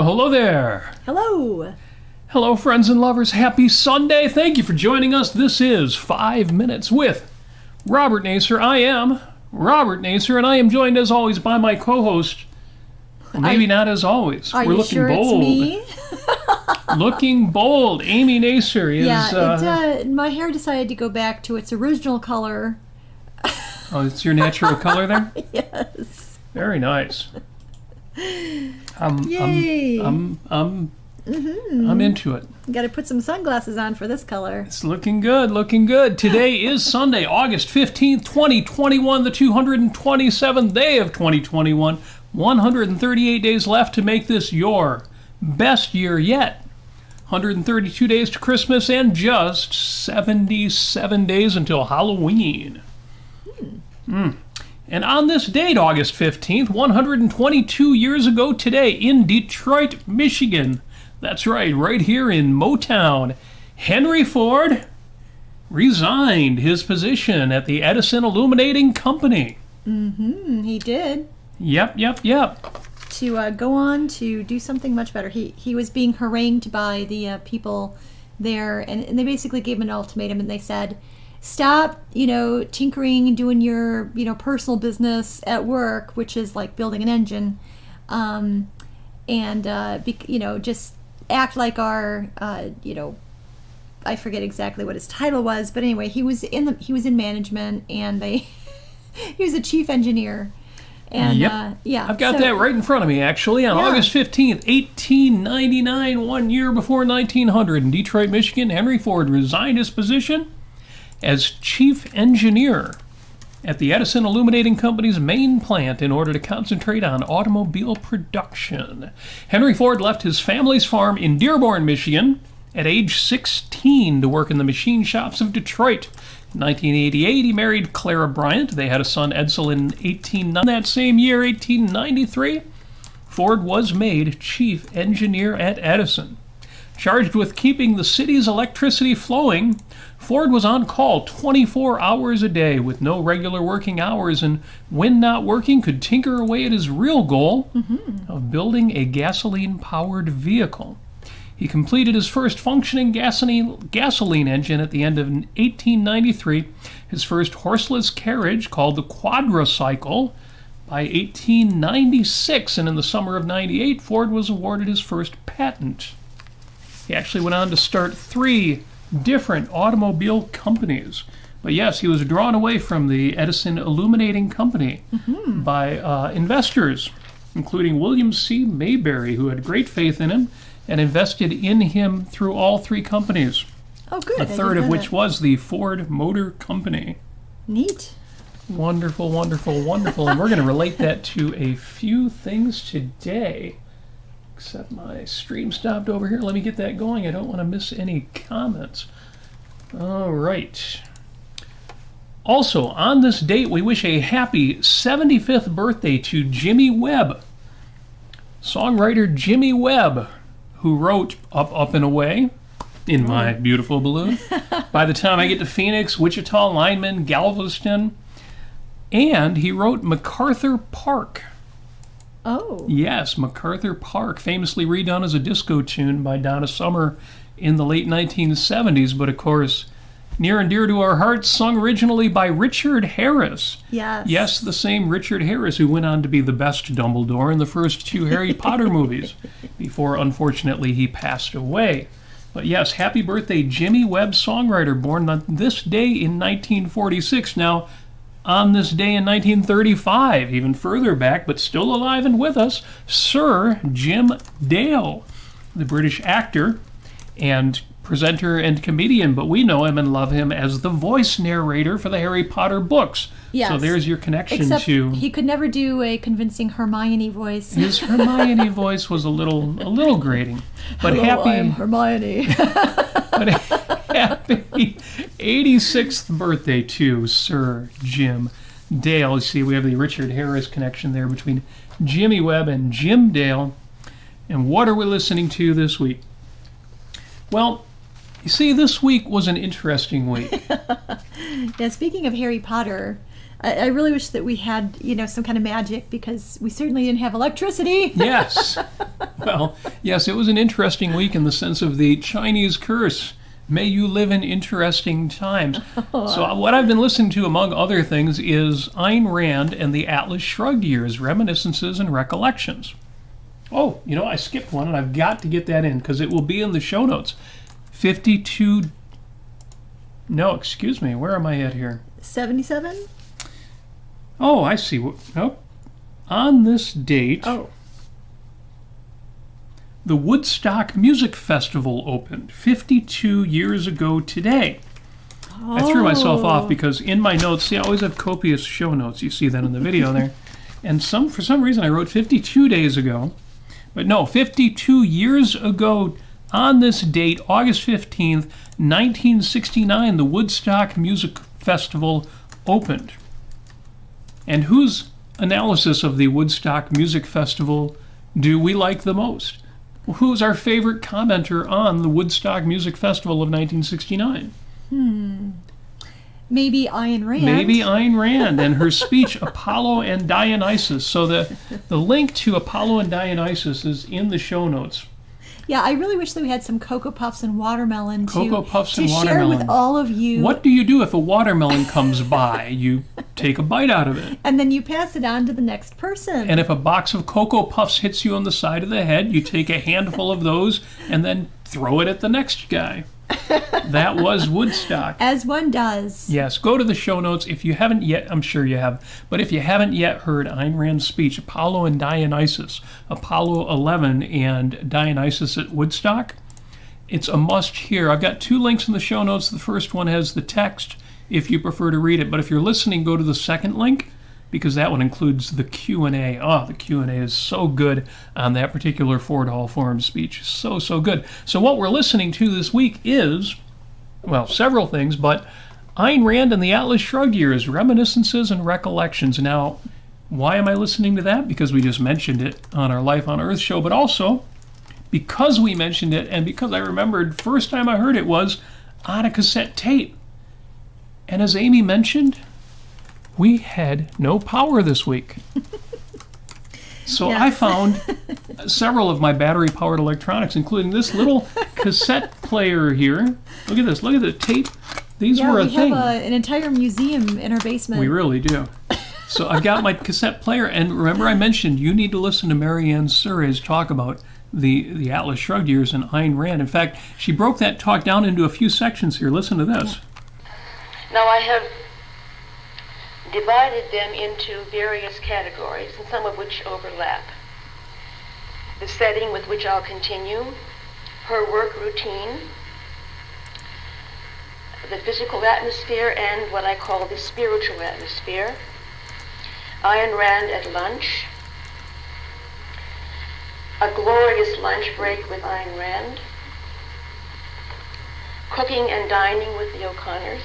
Well, hello there. Hello. Hello, friends and lovers. Happy Sunday. Thank you for joining us. This is 5 Minutes with Robert Nasir. I am Robert Nasir, and I am joined, as always, by my co-host. Well, maybe not as always. Are We're you looking sure bold. it's me? Looking bold. Amy Nasir is... my hair decided to go back to its original color. Oh, it's your natural color there? Yes. Very nice. Yay. I'm into it. Got to put some sunglasses on for this color. It's looking good, looking good. Today is Sunday, August 15th, 2021, the 227th day of 2021. 138 days left to make this your best year yet. 132 days to Christmas and just 77 days until Halloween. And on this date, August 15th, 122 years ago today, in Detroit, Michigan, that's right here in Motown, Henry Ford resigned his position at the Edison Illuminating Company. He did. Yep. To go on to do something much better. He was being harangued by the people there, and they basically gave him an ultimatum, and they said, stop, tinkering and doing your, personal business at work, which is like building an engine, just act like our, I forget exactly what his title was, but anyway, he was in management, and he was a chief engineer. And, yep. I've got that right in front of me, actually. On August 15th, 1899, 1 year before 1900, in Detroit, Michigan, Henry Ford resigned his position as chief engineer at the Edison Illuminating Company's main plant in order to concentrate on automobile production. Henry Ford left his family's farm in Dearborn, Michigan at age 16 to work in the machine shops of Detroit. In 1988, he married Clara Bryant. They had a son, Edsel, in 1890. That same year, 1893, Ford was made chief engineer at Edison. Charged with keeping the city's electricity flowing, Ford was on call 24 hours a day with no regular working hours, and when not working, could tinker away at his real goal of building a gasoline-powered vehicle. He completed his first functioning gasoline engine at the end of 1893, his first horseless carriage called the quadricycle by 1896, and in the summer of 98, Ford was awarded his first patent. He actually went on to start 3 different automobile companies. But yes, he was drawn away from the Edison Illuminating Company by investors, including William C. Mayberry, who had great faith in him and invested in him through all 3 companies. Oh, good. A third of which was the Ford Motor Company. Neat. Wonderful. And we're going to relate that to a few things today. Except my stream stopped over here. Let me get that going. I don't want to miss any comments. All right. Also, on this date, we wish a happy 75th birthday to Jimmy Webb. Songwriter Jimmy Webb, who wrote Up and Away, In My Beautiful Balloon, By the Time I Get to Phoenix, Wichita Lineman, Galveston, and he wrote MacArthur Park. Oh. Yes, MacArthur Park, famously redone as a disco tune by Donna Summer in the late 1970s, but of course, near and dear to our hearts, sung originally by Richard Harris. Yes. Yes, the same Richard Harris who went on to be the best Dumbledore in the first 2 Harry Potter movies, before, unfortunately, he passed away. But yes, happy birthday, Jimmy Webb, songwriter, born on this day in 1946. Now, on this day in 1935, even further back, but still alive and with us, Sir Jim Dale, the British actor and presenter and comedian, but we know him and love him as the voice narrator for the Harry Potter books. Yes. So there's your connection. Except to... he could never do a convincing Hermione voice. His Hermione voice was a little grating. But Hello, I'm Hermione. But happy 86th birthday to Sir Jim Dale. You see, we have the Richard Harris connection there between Jimmy Webb and Jim Dale. And what are we listening to this week? Well, you see, this week was an interesting week. Yeah, speaking of Harry Potter, I really wish that we had, some kind of magic, because we certainly didn't have electricity. Yes. Well, yes, it was an interesting week in the sense of the Chinese curse. May you live in interesting times. So what I've been listening to, among other things, is Ayn Rand and the Atlas Shrugged Years, Reminiscences and Recollections. Oh, I skipped one, and I've got to get that in, because it will be in the show notes. 52... No, excuse me, where am I at here? 77? Oh, I see. Nope. On this date, the Woodstock Music Festival opened 52 years ago today. I threw myself off because in my notes, see, I always have copious show notes. You see that in the video there. And for some reason, I wrote 52 days ago. But no, 52 years ago on this date, August 15th, 1969, the Woodstock Music Festival opened. And whose analysis of the Woodstock Music Festival do we like the most? Who's our favorite commenter on the Woodstock Music Festival of 1969? Maybe Ayn Rand. Maybe Ayn Rand and her speech, Apollo and Dionysus. So the link to Apollo and Dionysus is in the show notes. Yeah, I really wish that we had some Cocoa Puffs and watermelon Cocoa Puffs and share watermelon. with all of you. What do you do if a watermelon comes by? You take a bite out of it. And then you pass it on to the next person. And if a box of Cocoa Puffs hits you on the side of the head, you take a handful of those and then throw it at the next guy. That was Woodstock. As one does. Yes, go to the show notes if you haven't yet. I'm sure you have. But if you haven't yet heard Ayn Rand's speech, Apollo and Dionysus, Apollo 11 and Dionysus at Woodstock, it's a must hear. I've got 2 links in the show notes. The first one has the text if you prefer to read it. But if you're listening, go to the second link, because that one includes the Q&A. Oh, the Q&A is so good on that particular Ford Hall Forum speech. So good. So what we're listening to this week is, well, several things, but Ayn Rand and the Atlas Shrugged Years, Reminiscences and Recollections. Now, why am I listening to that? Because we just mentioned it on our Life on Earth show, but also because we mentioned it and because I remembered first time I heard it was on a cassette tape. And as Amy mentioned, we had no power this week. So Yes. I found several of my battery-powered electronics, including this little cassette player here. Look at this. Look at the tape. These were a thing. We have an entire museum in our basement. We really do. So I've got my cassette player, and remember I mentioned you need to listen to Marianne Surrey's talk about the Atlas Shrugged Years and Ayn Rand. In fact, she broke that talk down into a few sections here. Listen to this. Now I have divided them into various categories, and some of which overlap. The setting with which I'll continue, her work routine, the physical atmosphere, and what I call the spiritual atmosphere. Ayn Rand at lunch, a glorious lunch break with Ayn Rand, cooking and dining with the O'Connors,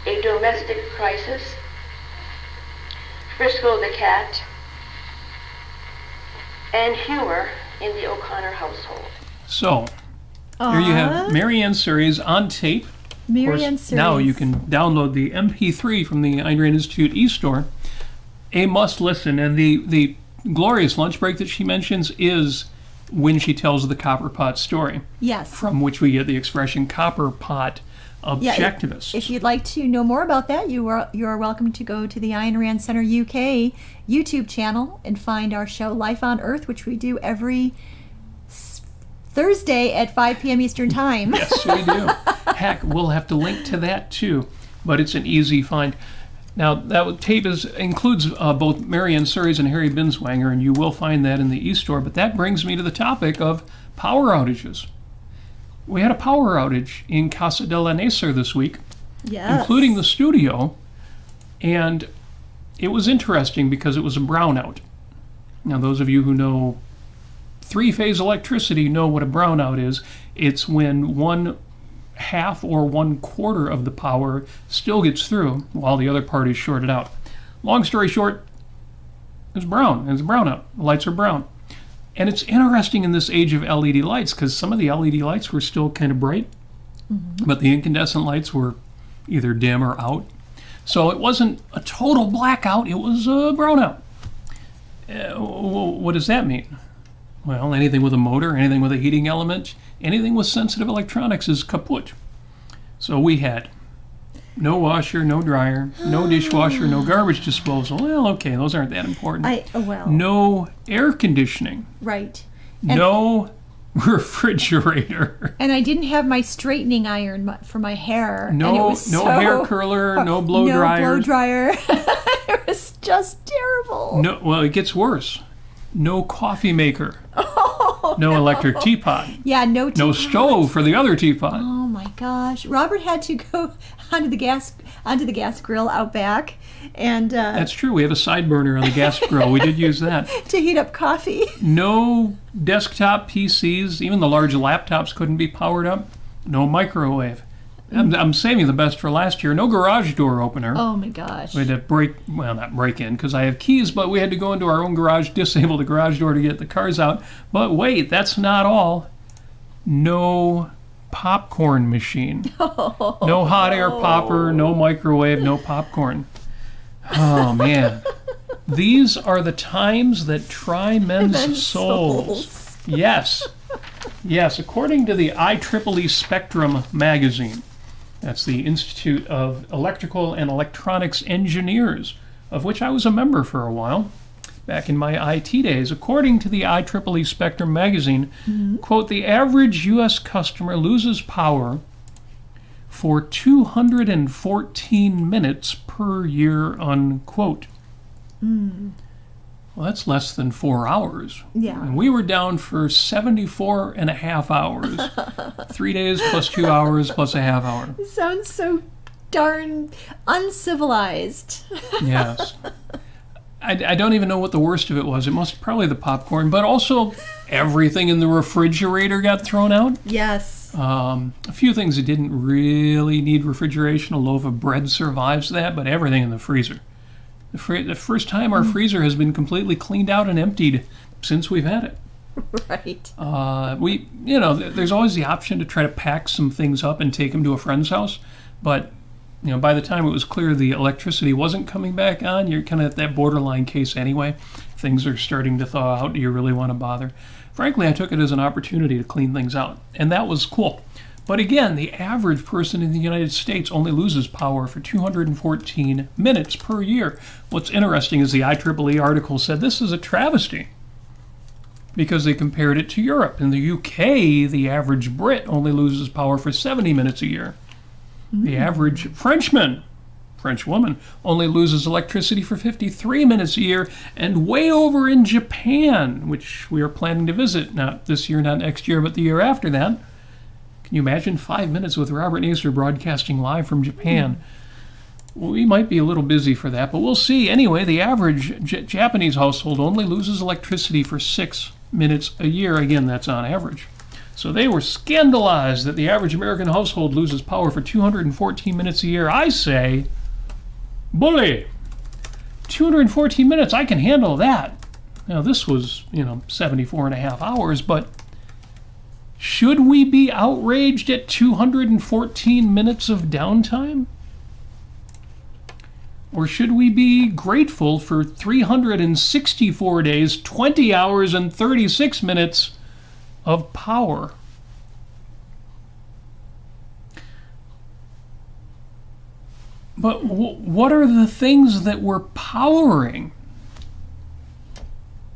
a domestic crisis, Frisco the cat, and humor in the O'Connor household. So, here you have Marianne Surrey's on tape. Marianne Of course, Surrey's. now you can download the MP3 from the Ayn Rand Institute e-store. A must listen, and the glorious lunch break that she mentions is when she tells the copper pot story, Yes. from which we get the expression copper pot objectivist. If you'd like to know more about that, you are welcome to go to the Ayn Rand Center UK YouTube channel and find our show Life on Earth, which we do every Thursday at 5 p.m. Eastern Time. Yes, we do. Heck, we'll have to link to that too, but it's an easy find. Now, that tape includes both Marianne Surrey's and Harry Binswanger, and you will find that in the e-store. But that brings me to the topic of power outages. We had a power outage in Casa de la Nasir this week, Yes. including the studio, and it was interesting because it was a brownout. Now, those of you who know three-phase electricity know what a brownout is. It's when 1/2 or 1/4 of the power still gets through while the other part is shorted out. Long story short, it's brown. It's a brownout. The lights are brown. And it's interesting in this age of LED lights because some of the LED lights were still kind of bright, but the incandescent lights were either dim or out. So it wasn't a total blackout, it was a brownout. What does that mean? Well, anything with a motor, anything with a heating element, anything with sensitive electronics is kaput. So we had no washer, no dryer, no dishwasher, no garbage disposal. Well, okay, those aren't that important. No air conditioning. Right. No refrigerator. And I didn't have my straightening iron for my hair. No hair curler, no blow dryer. No blow dryer. It was just terrible. No, well, it gets worse. No coffee maker. No electric teapot. Yeah, no teapot. No stove for the other teapot. Oh my gosh. Robert had to go onto the gas grill out back, and that's true. We have a side burner on the gas grill. We did use that to heat up coffee. No desktop PCs. Even the large laptops couldn't be powered up. No microwave. I'm saving the best for last year. No garage door opener. Oh my gosh. We had to not break in because I have keys, but we had to go into our own garage, disable the garage door to get the cars out. But wait, that's not all. No popcorn machine. No hot air popper, no microwave, no popcorn. Oh man. These are the times that try men's souls. Yes. Yes, according to the IEEE Spectrum magazine. That's the Institute of Electrical and Electronics Engineers, of which I was a member for a while, back in my IT days. According to the IEEE Spectrum magazine, quote, the average U.S. customer loses power for 214 minutes per year, unquote. Well, that's less than 4 hours. Yeah. And we were down for 74 and a half hours. 3 days plus 2 hours plus a half hour. Sounds so darn uncivilized. Yes. I don't even know what the worst of it was. It must probably the popcorn, but also everything in the refrigerator got thrown out. Yes. A few things that didn't really need refrigeration. A loaf of bread survives that, but everything in the freezer. The first time our freezer has been completely cleaned out and emptied since we've had it. Right. There's always the option to try to pack some things up and take them to a friend's house, but by the time it was clear the electricity wasn't coming back on, you're kind of at that borderline case anyway. Things are starting to thaw out. Do you really want to bother? Frankly, I took it as an opportunity to clean things out, and that was cool. But again, the average person in the United States only loses power for 214 minutes per year. What's interesting is the IEEE article said this is a travesty because they compared it to Europe. In the UK, the average Brit only loses power for 70 minutes a year. The average French woman, only loses electricity for 53 minutes a year, and way over in Japan, which we are planning to visit, not this year, not next year, but the year after that. Can you imagine 5 minutes with Robert Nasir broadcasting live from Japan? We might be a little busy for that, but we'll see. Anyway, the average Japanese household only loses electricity for 6 minutes a year. Again, that's on average. So they were scandalized that the average American household loses power for 214 minutes a year. I say, bully! 214 minutes, I can handle that. Now, this was, 74 and a half hours, but should we be outraged at 214 minutes of downtime? Or should we be grateful for 364 days, 20 hours, and 36 minutes of power? But what are the things that we're powering?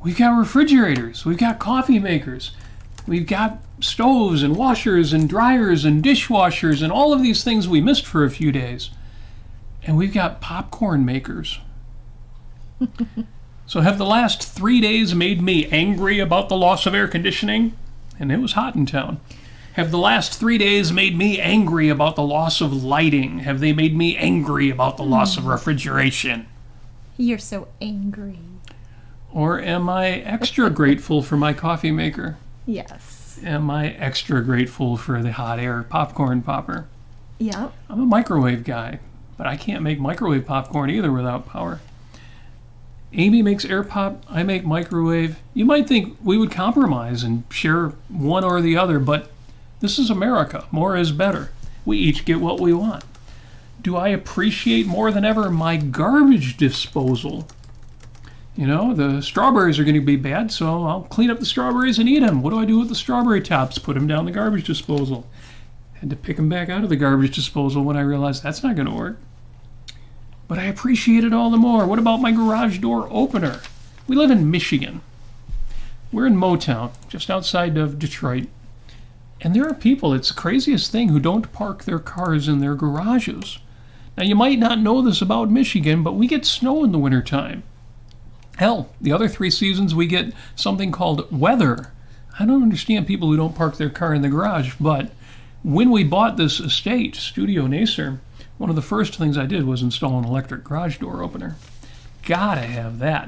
We've got refrigerators, we've got coffee makers, we've got stoves and washers and dryers and dishwashers and all of these things we missed for a few days. And we've got popcorn makers. So have the last 3 days made me angry about the loss of air conditioning? And it was hot in town. Have the last 3 days made me angry about the loss of lighting? Have they made me angry about the loss of refrigeration? You're so angry. Or am I extra grateful for my coffee maker? Yes. Am I extra grateful for the hot air popcorn popper? Yeah. I'm a microwave guy, but I can't make microwave popcorn either without power. Amy makes air pop, I make microwave. You might think we would compromise and share one or the other, but this is America. More is better. We each get what we want. do I appreciate more than ever my garbage disposal? You know, the strawberries are going to be bad, so I'll clean up the strawberries and eat them. What do I do with the strawberry tops? Put them down the garbage disposal. Had to pick them back out of the garbage disposal when I realized that's not going to work. But I appreciate it all the more. What about my garage door opener? We live in Michigan. We're in Motown, just outside of Detroit. And there are people, it's the craziest thing, who don't park their cars in their garages. Now, you might not know this about Michigan, but we get snow in the wintertime. Hell, the other 3 seasons we get something called weather. I don't understand people who don't park their car in the garage, but when we bought this estate, Studio Nasir, one of the first things I did was install an electric garage door opener. Gotta have that.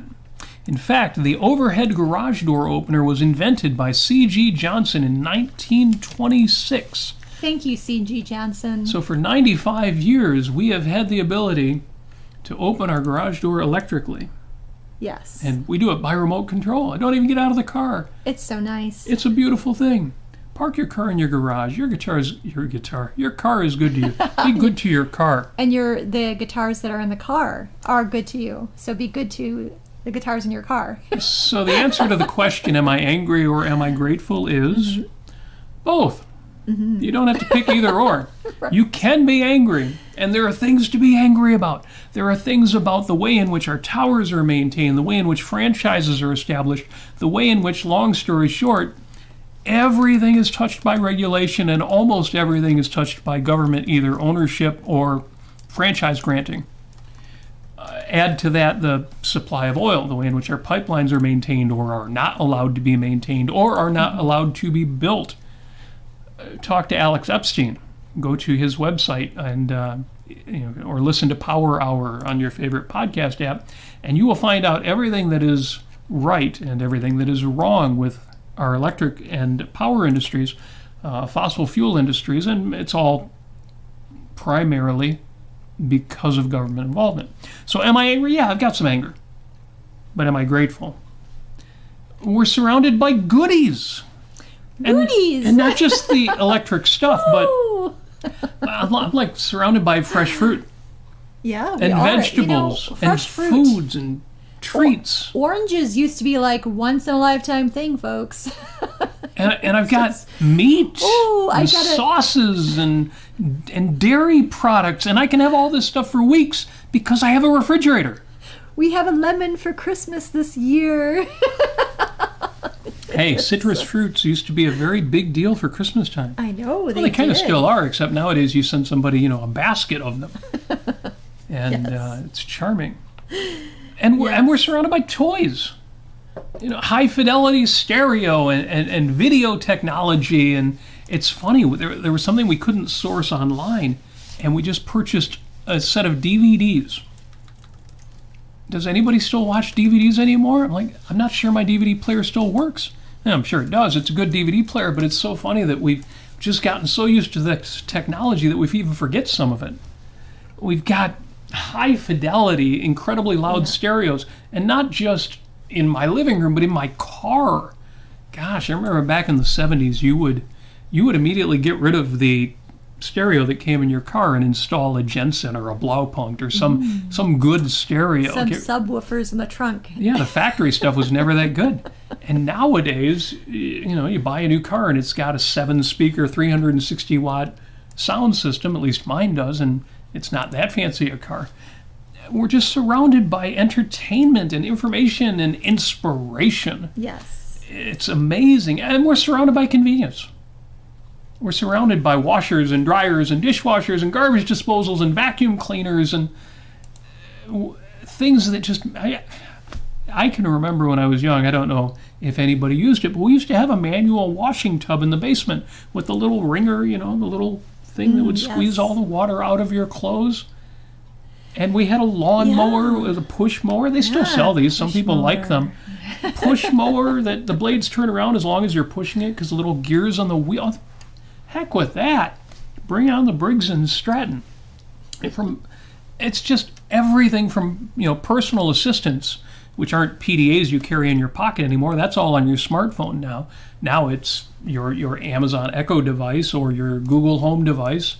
In fact, the overhead garage door opener was invented by C.G. Johnson in 1926. Thank you, C.G. Johnson. So for 95 years, we have had the ability to open our garage door electrically. Yes. And we do it by remote control. I don't even get out of the car. It's so nice. It's a beautiful thing. Park your car in your garage. Your car is good to you. Be good to your car. And the guitars that are in the car are good to you. So be good to the guitars in your car. So the answer to the question, am I angry or am I grateful, is both. Mm-hmm. You don't have to pick either or. Right. You can be angry, and there are things to be angry about. There are things about the way in which our towers are maintained, the way in which franchises are established, the way in which, long story short, everything is touched by regulation and almost everything is touched by government, either ownership or franchise granting. Add to that the supply of oil, the way in which our pipelines are maintained or are not allowed to be maintained or are not allowed to be built. Talk to Alex Epstein. Go to his website and or listen to Power Hour on your favorite podcast app, and you will find out everything that is right and everything that is wrong with our electric and power industries, fossil fuel industries, and it's all primarily because of government involvement. So am I angry? Yeah, I've got some anger. But am I grateful? We're surrounded by goodies. Goodies! And not just the electric stuff, but I'm like surrounded by fresh fruit. Yeah, and vegetables and foods and treats. Oranges used to be like once in a lifetime thing, folks. and I've got meat and sauces and dairy products, and I can have all this stuff for weeks because I have a refrigerator. We have a lemon for Christmas this year. Hey, citrus fruits used to be a very big deal for Christmas time. I know, well, they kind of still are, except nowadays you send somebody, a basket of them. And it's charming. And we're surrounded by toys. High fidelity stereo and video technology. And it's funny, there was something we couldn't source online, and we just purchased a set of DVDs. Does anybody still watch DVDs anymore? I'm not sure my DVD player still works. Yeah, I'm sure it does. It's a good DVD player, but it's so funny that we've just gotten so used to this technology that we even forget some of it. We've got high fidelity, incredibly loud stereos, and not just in my living room, but in my car. Gosh, I remember back in the 70s, you would immediately get rid of the stereo that came in your car and install a Jensen or a Blaupunkt or some good stereo. Some subwoofers in the trunk. Yeah, the factory stuff was never that good. And nowadays, you buy a new car and it's got a 7-speaker, 360-watt sound system, at least mine does, and it's not that fancy a car. We're just surrounded by entertainment and information and inspiration. Yes. It's amazing. And we're surrounded by convenience. We're surrounded by washers and dryers and dishwashers and garbage disposals and vacuum cleaners and things that just... I can remember when I was young, I don't know if anybody used it, but we used to have a manual washing tub in the basement with the little wringer, the little thing that would squeeze all the water out of your clothes. And we had a lawn mower with a push mower. They still sell these. Some people like them. Push mower that the blades turn around as long as you're pushing it because the little gears on the wheel... Heck with that. Bring on the Briggs and Stratton. It's just everything from, personal assistants, which aren't PDAs you carry in your pocket anymore. That's all on your smartphone now. Now it's your Amazon Echo device or your Google Home device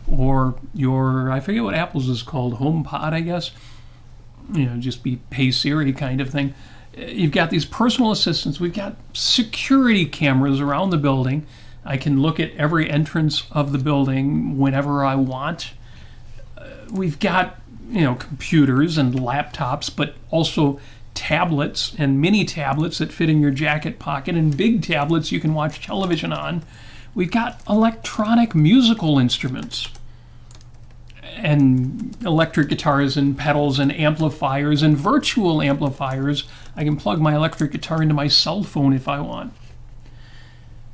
or your, I forget what Apple's is called, HomePod, I guess. Just be Hey Siri kind of thing. You've got these personal assistants. We've got security cameras around the building. I can look at every entrance of the building whenever I want. We've got, computers and laptops, but also tablets and mini tablets that fit in your jacket pocket, and big tablets you can watch television on. We've got electronic musical instruments and electric guitars and pedals and amplifiers and virtual amplifiers. I can plug my electric guitar into my cell phone if I want.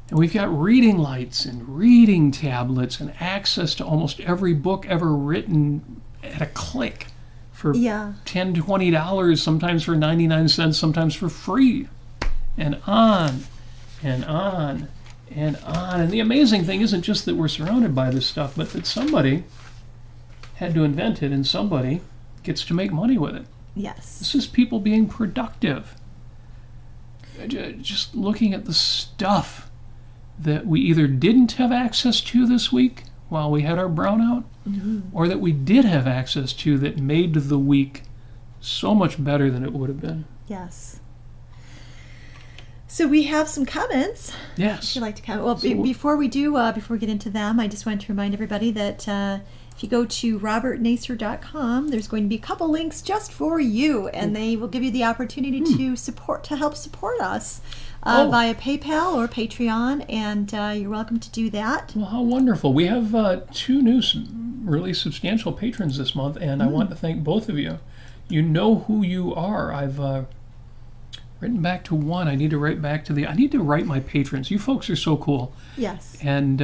And we've got reading lights and reading tablets and access to almost every book ever written at a click for $10, $20, sometimes for 99 cents, sometimes for free. And on and on and on. And the amazing thing isn't just that we're surrounded by this stuff, but that somebody had to invent it and somebody gets to make money with it. Yes. This is people being productive. Just looking at the stuff that we either didn't have access to this week while we had our brownout, or that we did have access to that made the week so much better than it would have been. Yes. So we have some comments. Yes. If you'd like to comment. Well, before we get into them, I just wanted to remind everybody that if you go to robertnasir.com, there's going to be a couple links just for you, and they will give you the opportunity to help support us via PayPal or Patreon, and you're welcome to do that. Well, how wonderful. We have 2 new really substantial patrons this month, and I want to thank both of you. You know who you are. I've written back to one. I need to write back to I need to write my patrons. You folks are so cool. Yes. And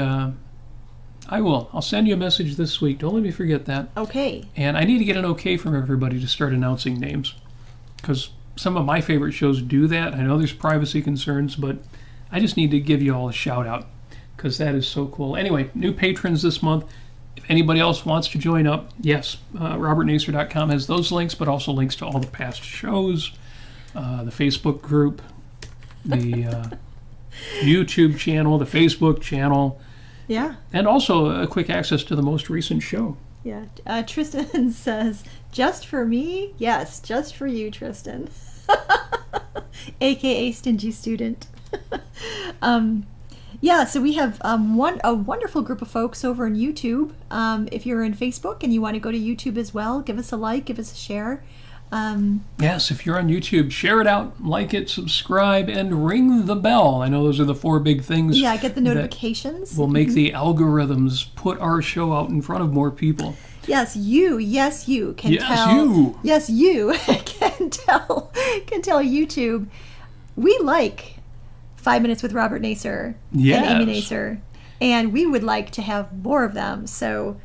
I will. I'll send you a message this week. Don't let me forget that. Okay. And I need to get an okay from everybody to start announcing names, because some of my favorite shows do that. I know there's privacy concerns, but I just need to give you all a shout out, because that is so cool. Anyway, new patrons this month. If anybody else wants to join up, yes, robertnasir.com has those links, but also links to all the past shows, the Facebook group, the YouTube channel, the Facebook channel. Yeah. And also a quick access to the most recent show. Yeah. Tristan says, just for me? Yes, just for you, Tristan. AKA Stingy Student. Yeah, so we have a wonderful group of folks over on YouTube. If you're in Facebook and you want to go to YouTube as well, give us a like, give us a share. Yes, if you're on YouTube, share it out, like it, subscribe, and ring the bell. I know those are the 4 big things. Yeah, get the notifications. Will make the algorithms put our show out in front of more people. Yes, you can tell. Yes, you can tell YouTube. We like 5 Minutes with Robert Nasir and Amy Nasir, and we would like to have more of them. So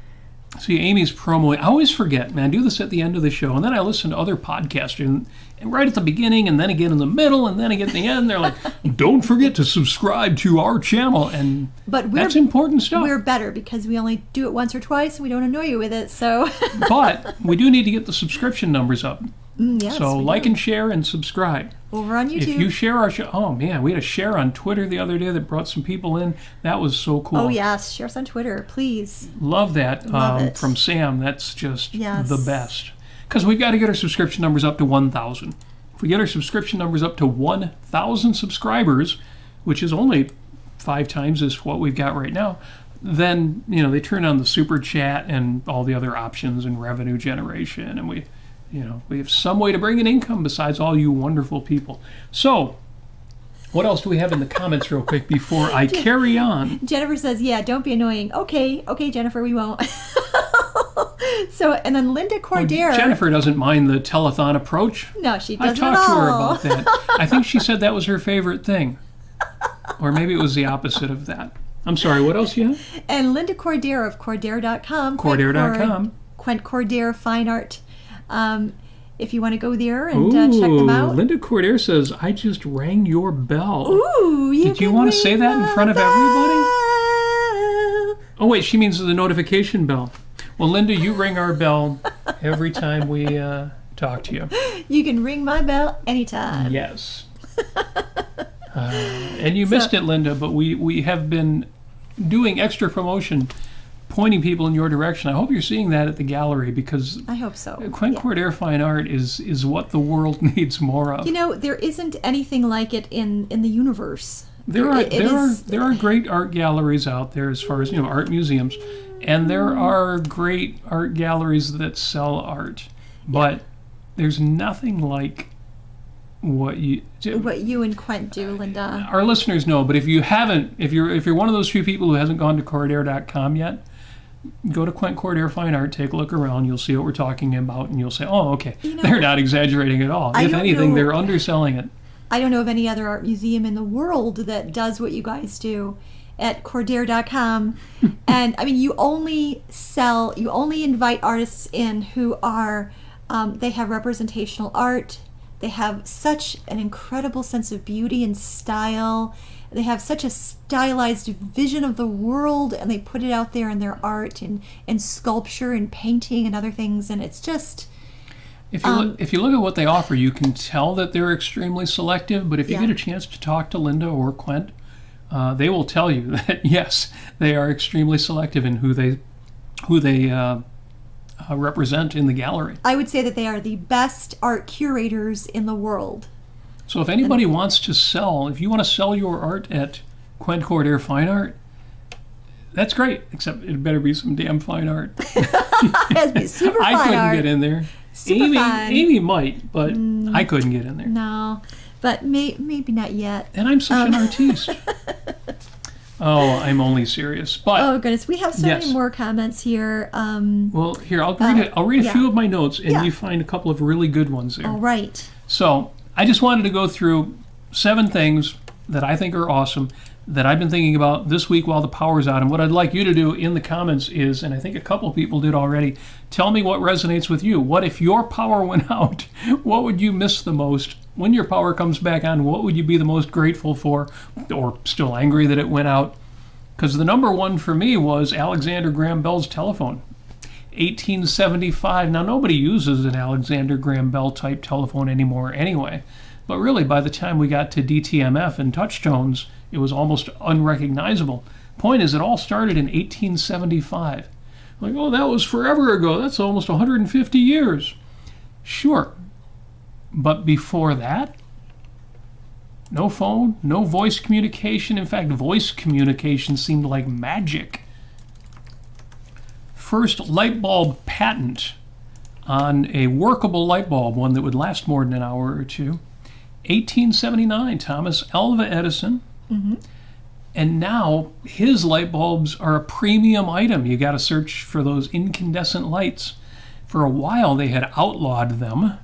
see, Amy's promo, I always forget, man, I do this at the end of the show, and then I listen to other podcasters, and right at the beginning, and then again in the middle, and then again at the end, they're like, don't forget to subscribe to our channel, and that's important stuff. We're better because we only do it once or twice, and we don't annoy you with it, so. But we do need to get the subscription numbers up. Yes, so like and share and subscribe. Over on YouTube. If you share our show, oh man, we had a share on Twitter the other day that brought some people in. That was so cool. Oh yes, share us on Twitter, please. Love that. Love it. From Sam. That's just the best. Because we've got to get our subscription numbers up to 1,000. If we get our subscription numbers up to 1,000 subscribers, which is only 5 times as what we've got right now, then they turn on the super chat and all the other options and revenue generation, and we have some way to bring in income besides all you wonderful people. So, what else do we have in the comments real quick before I carry on? Jennifer says, yeah, don't be annoying. Okay, Jennifer, we won't. So, and then Linda Cordero. Jennifer doesn't mind the telethon approach. No, she doesn't I talked to her about that. I think she said that was her favorite thing. Or maybe it was the opposite of that. I'm sorry, what else you have? And Linda Cordero of Cordero.com. Cordero.com. Quent Cordero Fine Art. If you want to go there and check them out. Linda Cordero says, I just rang your bell. Ooh, Did you want to say that in front of everybody? Oh, wait, she means the notification bell. Well, Linda, you ring our bell every time we talk to you. You can ring my bell anytime. Yes. And you missed it, Linda, but we have been doing extra promotion pointing people in your direction. I hope you're seeing that at the gallery, because I hope so. Quentin Cordair fine art is what the world needs more of. You know, there isn't anything like it in the universe. There are great art galleries out there, as far as art museums, and there are great art galleries that sell art, but there's nothing like what you and Quent do, Linda. Our listeners know, but if you haven't, if you're one of those few people who hasn't gone to Cordair.com yet, go to Quentin Cordair Fine Art, take a look around, you'll see what we're talking about, and you'll say, oh, okay, they're not exaggerating at all. If anything, they're underselling it. I don't know of any other art museum in the world that does what you guys do at Cordair.com. And I mean, you only invite artists in who are, they have representational art. They have such an incredible sense of beauty and style. They have such a stylized vision of the world, and they put it out there in their art and sculpture and painting and other things. And it's just... If you look at what they offer, you can tell that they're extremely selective. But if you get a chance to talk to Linda or Quent, they will tell you that, yes, they are extremely selective in who they represent in the gallery. I would say that they are the best art curators in the world. So if anybody wants to sell, if you want to sell your art at Quent Cordair Fine Art, that's great, except it better be some damn fine art. It has to be super fine art. I couldn't get in there. Amy might, but I couldn't get in there. No, but maybe not yet. And I'm such an artiste. Oh, I'm only serious. But oh goodness, we have so many more comments here. Well, here I'll read a few of my notes, and you find a couple of really good ones there. All right. So I just wanted to go through 7 things that I think are awesome that I've been thinking about this week while the power's out. And what I'd like you to do in the comments is, and I think a couple of people did already, tell me what resonates with you. What if your power went out? What would you miss the most? When your power comes back on, what would you be the most grateful for, or still angry that it went out? Because the number one for me was Alexander Graham Bell's telephone. 1875. Now, nobody uses an Alexander Graham Bell type telephone anymore anyway. But really, by the time we got to DTMF and touch tones, it was almost unrecognizable. Point is, it all started in 1875. Like, oh, that was forever ago. That's almost 150 years. Sure. But before that, no phone, no voice communication. In fact, voice communication seemed like magic. First light bulb patent on a workable light bulb, one that would last more than an hour or two. 1879, Thomas Alva Edison. Mm-hmm. And now his light bulbs are a premium item. You got to search for those incandescent lights. For a while, they had outlawed them.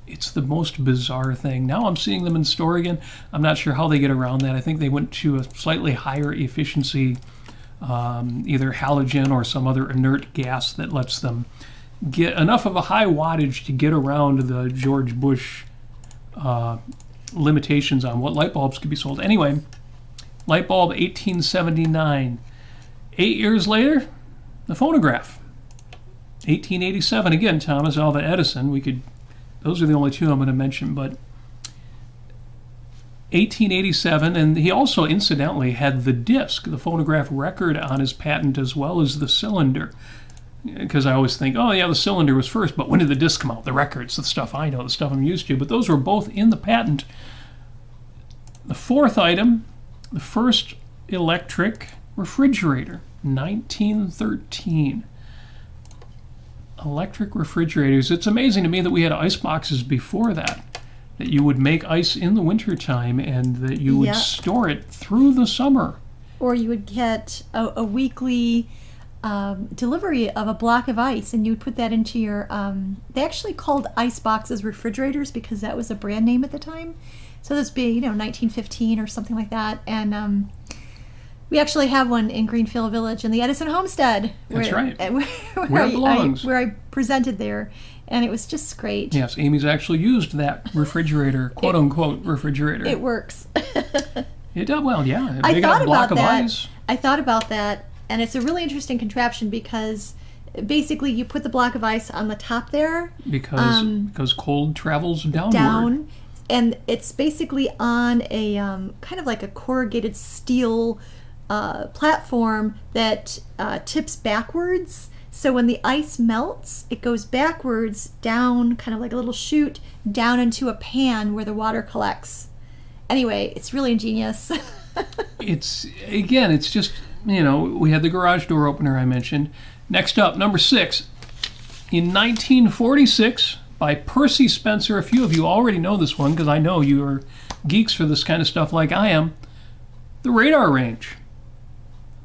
It's the most bizarre thing. Now I'm seeing them in store again. I'm not sure how they get around that. I think they went to a slightly higher efficiency, either halogen or some other inert gas that lets them get enough of a high wattage to get around the George Bush limitations on what light bulbs could be sold. Anyway, light bulb 1879. 8 years later, the phonograph. 1887, again, Thomas Alva Edison. Those are the only two I'm going to mention, but 1887, and he also incidentally had the disc, the phonograph record on his patent, as well as the cylinder. Because I always think, oh yeah, the cylinder was first, but when did the disc come out? The records, the stuff I know, the stuff I'm used to. But those were both in the patent. The fourth item, the first electric refrigerator, 1913. Electric refrigerators. It's amazing to me that we had ice boxes before that you would make ice in the wintertime and that you would store it through the summer. Or you would get a weekly delivery of a block of ice, and you would put that into your, they actually called ice boxes refrigerators because that was a brand name at the time. So this would be, 1915 or something like that. And we actually have one in Greenfield Village in the Edison Homestead. That's right. Where it belongs. Where I presented there. And it was just great. Yes, Amy's actually used that refrigerator, quote-unquote refrigerator. It works. It does well, yeah. I thought about that. I thought about that, and it's a really interesting contraption because basically you put the block of ice on the top there. Because cold travels downward. Down, and it's basically on a kind of like a corrugated steel platform that tips backwards. So when the ice melts, it goes backwards down, kind of like a little chute, down into a pan where the water collects. Anyway, it's really ingenious. It's just, we had the garage door opener I mentioned. Next up, number 6. In 1946, by Percy Spencer. A few of you already know this one because I know you are geeks for this kind of stuff like I am. The radar range.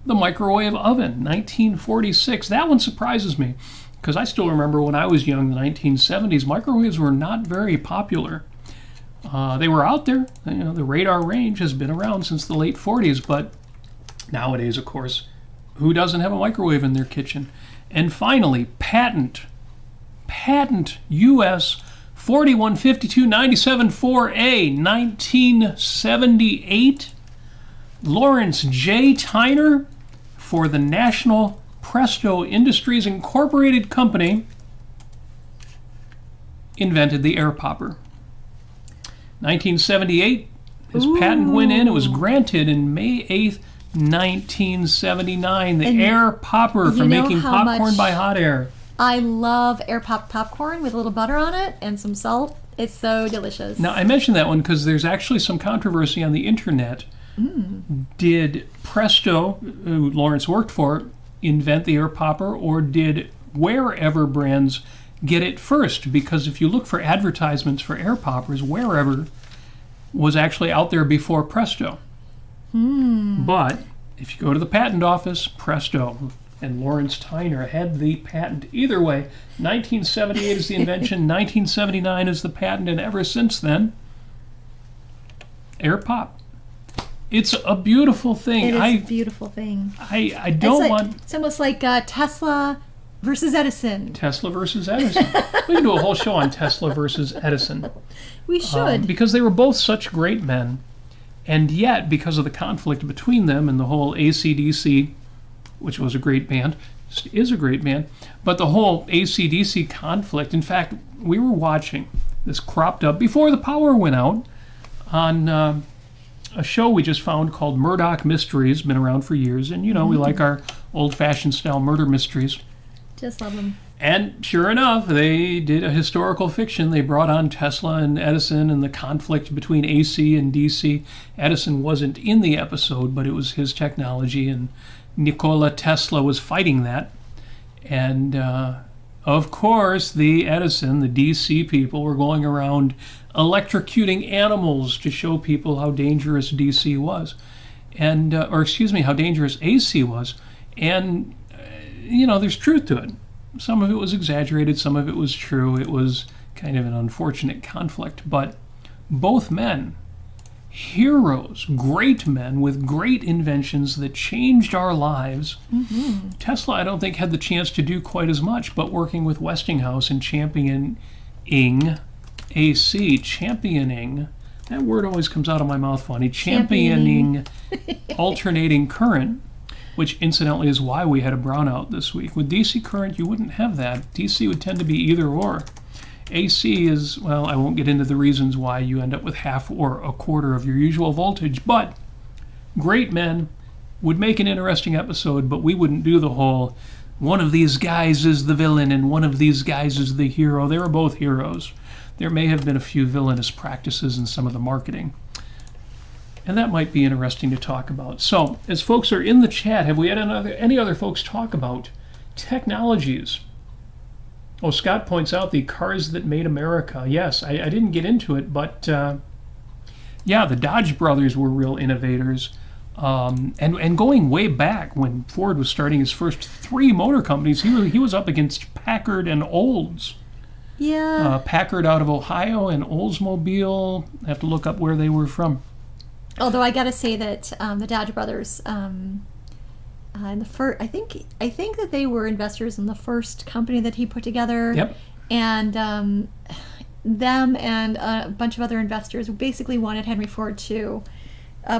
The microwave oven, 1946. That one surprises me because I still remember when I was young, the 1970s, microwaves were not very popular. They were out there. The radar range has been around since the late 40s, but nowadays, of course, who doesn't have a microwave in their kitchen? And finally, patent US 4152974A, 1978. Lawrence J. Tyner for the National Presto Industries Incorporated Company invented the air popper. 1978, his patent went in. It was granted in May 8th, 1979. The air popper for making popcorn by hot air. I love air popcorn with a little butter on it and some salt. It's so delicious. Now, I mentioned that one because there's actually some controversy on the internet. Did Presto, who Lawrence worked for, invent the air popper, or did Wherever brands get it first? Because if you look for advertisements for air poppers, Wherever was actually out there before Presto. But if you go to the patent office, Presto and Lawrence Tyner had the patent. Either way, 1978 is the invention, 1979 is the patent, and ever since then, air pop. It's a beautiful thing. It is a beautiful thing. I don't want... It's almost like Tesla versus Edison. Tesla versus Edison. We can do a whole show on Tesla versus Edison. We should. Because they were both such great men. And yet, because of the conflict between them and the whole AC/DC, which was a great band, is a great band, but the whole AC/DC conflict, in fact, we were watching, this cropped up before the power went out on... a show we just found called Murdoch Mysteries, been around for years, and we like our old-fashioned style murder mysteries. Just love them. And sure enough, they did a historical fiction. They brought on Tesla and Edison and the conflict between AC and DC. Edison wasn't in the episode, but it was his technology, and Nikola Tesla was fighting that. And of course, the Edison, the DC people, were going around electrocuting animals to show people how dangerous DC was, and how dangerous AC was. And there's truth to it. Some of it was exaggerated, some of it was true. It was kind of an unfortunate conflict, but both men, heroes, great men with great inventions that changed our lives. Tesla, I don't think, had the chance to do quite as much, but working with Westinghouse and championing AC, championing, that word always comes out of my mouth funny, championing alternating current, which incidentally is why we had a brownout this week. With DC current, you wouldn't have that. DC would tend to be either or. AC is, well, I won't get into the reasons why you end up with half or a quarter of your usual voltage, but great men would make an interesting episode, but we wouldn't do the whole, one of these guys is the villain and one of these guys is the hero. They were both heroes. There may have been a few villainous practices in some of the marketing. And that might be interesting to talk about. So, as folks are in the chat, have we had any other folks talk about technologies? Oh, Scott points out the cars that made America. Yes, I didn't get into it, but the Dodge brothers were real innovators. And going way back when Ford was starting his first 3 motor companies, he was up against Packard and Olds. Yeah. Packard out of Ohio and Oldsmobile. I have to look up where they were from. Although I got to say that the Dodge brothers, in the first, I think that they were investors in the first company that he put together. Yep. And them and a bunch of other investors basically wanted Henry Ford to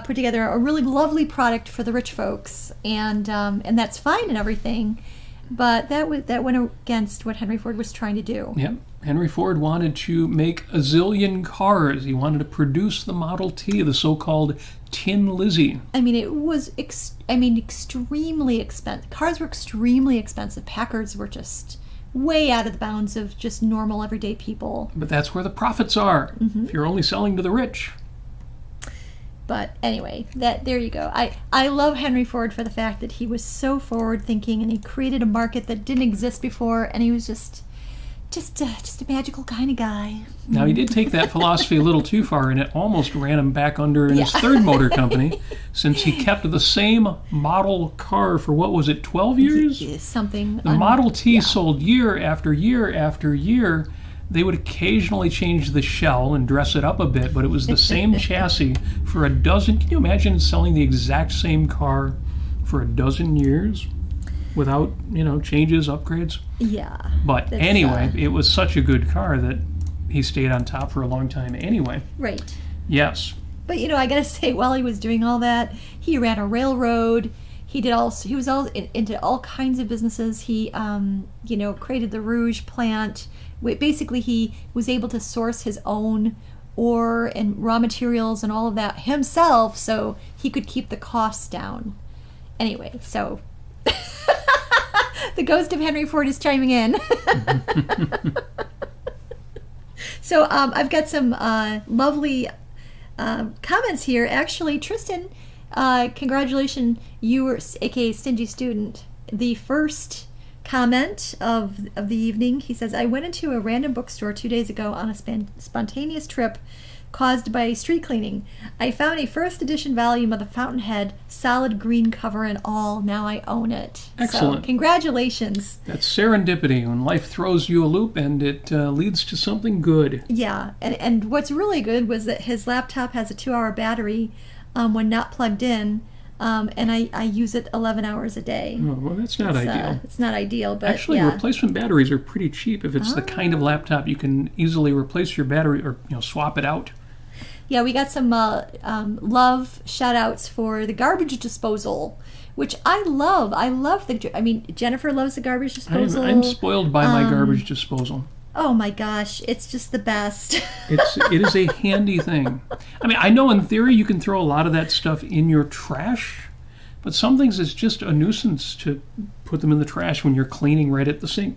put together a really lovely product for the rich folks, and that's fine and everything. But that went against what Henry Ford was trying to do. Yep. Henry Ford wanted to make a zillion cars. He wanted to produce the Model T, the so-called Tin Lizzie. I mean, it was extremely expensive. Cars were extremely expensive. Packards were just way out of the bounds of just normal everyday people. But that's where the profits are. If you're only selling to the rich. But anyway, there you go. I love Henry Ford for the fact that he was so forward thinking, and he created a market that didn't exist before, and he was just a magical kind of guy. Now, he did take that philosophy a little too far, and it almost ran him back under in his third motor company, since he kept the same model car for, 12 years? Something. The Model T sold year after year after year. They would occasionally change the shell and dress it up a bit, but it was the same chassis for a dozen. Can you imagine selling the exact same car for a dozen years without, changes, upgrades? Yeah. But anyway, it was such a good car that he stayed on top for a long time anyway. Right. Yes. But I gotta say, while he was doing all that, he ran a railroad. He was all into all kinds of businesses. He, created the Rouge plant. Basically, he was able to source his own ore and raw materials and all of that himself, so he could keep the costs down. Anyway, so the ghost of Henry Ford is chiming in. So I've got some lovely comments here. Actually, Tristan, congratulations, you were, aka Stingy Student, the first comment of the evening. He says, I went into a random bookstore 2 days ago on a spontaneous trip caused by street cleaning. I found a first edition volume of The Fountainhead, solid green cover and all. Now I own it. Excellent. So, congratulations. That's serendipity, when life throws you a loop and it leads to something good. Yeah, and what's really good was that his laptop has a 2-hour battery when not plugged in. And I use it 11 hours a day. Oh, well, that's not ideal. It's not ideal, but actually, replacement batteries are pretty cheap. If it's the kind of laptop you can easily replace your battery or swap it out. Yeah, we got some love shout-outs for the garbage disposal, which I love. Jennifer loves the garbage disposal. I'm spoiled by my garbage disposal. Oh my gosh, it's just the best. It is a handy thing. I know in theory you can throw a lot of that stuff in your trash, but some things it's just a nuisance to put them in the trash when you're cleaning right at the sink.